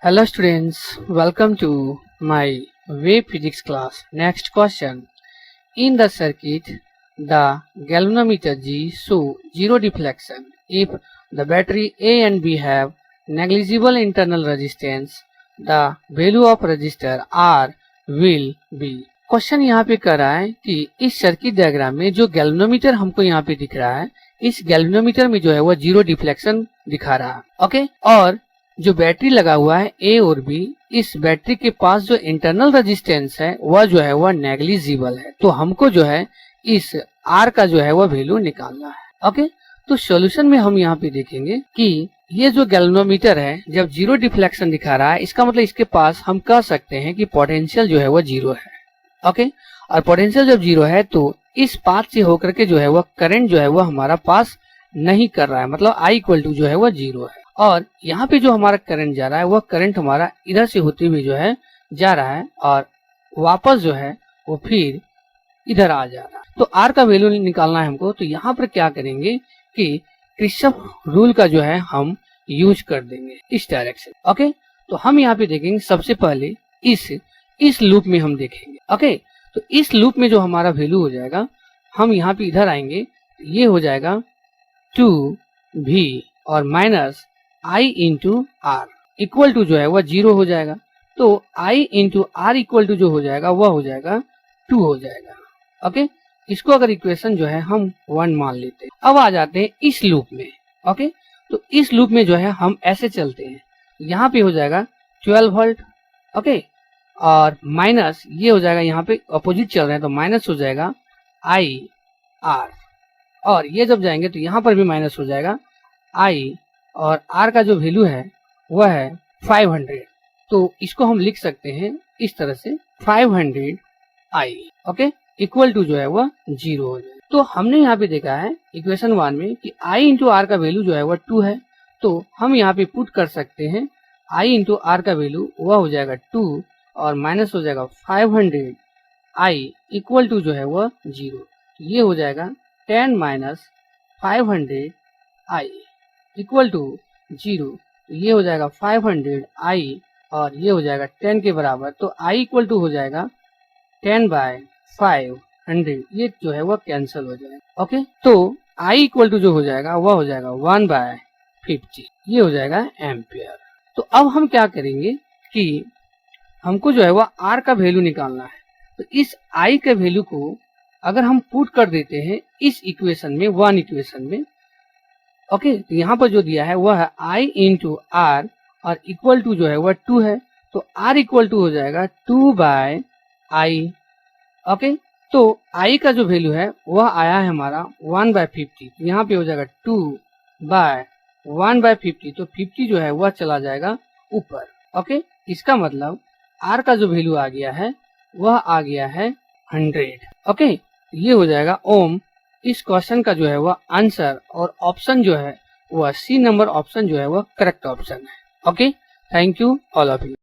Hello students, welcome to my wave physics class. Next question. In the circuit, the galvanometer G show zero deflection if the battery A and B have negligible internal resistance. The value of resistor R will be. Question यहाँ पे कर रहा है कि इस circuit diagram में जो galvanometer हमको यहाँ पे दिख रहा है, इस गैल्वेनोमीटर में जो है वो जीरो डिफ्लेक्शन दिखा रहा है। ओके, और जो बैटरी लगा हुआ है ए और बी, इस बैटरी के पास जो इंटरनल रेजिस्टेंस है वह जो है वह नेग्लिजिबल है। तो हमको जो है इस आर का जो है वह वैल्यू निकालना है। ओके, तो सॉल्यूशन में हम यहाँ पे देखेंगे कि ये जो गैल्वेनोमीटर है जब जीरो डिफ्लेक्शन दिखा रहा है, इसका मतलब इसके पास हम कह सकते हैं कि पोटेंशियल जो है वह जीरो है। ओके, और पोटेंशियल जब जीरो है तो इस पाथ से होकर के जो है वह करंट जो है वह हमारा पास नहीं कर रहा है, मतलब I इक्वल टू जो है वह जीरो है। और यहाँ पे जो हमारा करंट जा रहा है वह करंट हमारा इधर से होते हुए जो है जा रहा है और वापस जो है वो फिर इधर आ जा रहा है। तो आर का वैल्यू निकालना है हमको। तो यहाँ पर क्या करेंगे कि किरचॉफ रूल का जो है हम यूज कर देंगे इस डायरेक्शन। ओके, तो हम यहाँ पे देखेंगे सबसे पहले इस लूप में हम देखेंगे। ओके, तो इस लूप में जो हमारा वैल्यू हो जाएगा, हम यहाँ पे इधर आएंगे, ये हो जाएगा 2v और minus I into R equal to जो है वह जीरो हो जाएगा। तो I into R equal to जो हो जाएगा वह हो जाएगा 2 हो जाएगा। ओके, इसको अगर इक्वेशन जो है हम 1 मान लेते हैं। अब आ जाते हैं इस लूप में। ओके, तो इस लूप में जो है हम ऐसे चलते हैं, यहाँ पे हो जाएगा 12 वोल्ट। ओके, और माइनस ये हो जाएगा, यहाँ पे अपोजिट चल रहे हैं तो माइनस हो जाएगा I R, और ये जब जाएंगे तो यहाँ पर भी माइनस हो जाएगा I, और R का जो वैल्यू है वह है 500। तो इसको हम लिख सकते हैं इस तरह से 500 I, ओके, इक्वल टू जो है वह जीरो हो जाए। तो हमने यहाँ पे देखा है इक्वेशन 1 में कि I इंटू आर का वैल्यू जो है वह 2 है। तो हम यहाँ पे पुट कर सकते हैं I इंटू आर का वैल्यू वह हो जाएगा 2 और माइनस हो जाएगा 500 I इक्वल टू जो है वह जीरो। ये हो जाएगा 10 minus 500 I equal to zero. तो ये हो जाएगा 500 I और ये हो जाएगा 10 के बराबर। तो I इक्वल टू हो जाएगा 10 बाय 500, ये जो है वह कैंसिल हो जाएगा। ओके, तो I इक्वल टू जो हो जाएगा वह हो जाएगा 1 बाय 50, ये हो जाएगा एम्पियर। तो अब हम क्या करेंगे कि हमको जो है वह R का वैल्यू निकालना है। तो इस I के वैल्यू को अगर हम पुट कर देते हैं इस इक्वेशन में, 1 इक्वेशन में, ओके, तो यहाँ पर जो दिया है वह है I इंटू आर और इक्वल टू जो है वह 2 है। तो R इक्वल टू हो जाएगा 2 बाय I। ओके, तो I का जो वैल्यू है वह आया है हमारा 1 बाय 50। यहाँ पे हो जाएगा 2 बाय 1 बाय 50। तो 50 जो है वह चला जाएगा ऊपर। ओके, इसका मतलब R का जो वैल्यू आ गया है वह आ गया है 100। ओके, ये हो जाएगा ओम। इस क्वेश्चन का जो है वह आंसर और ऑप्शन जो है वह सी नंबर ऑप्शन जो है वह करेक्ट ऑप्शन है। Okay, thank you all of you.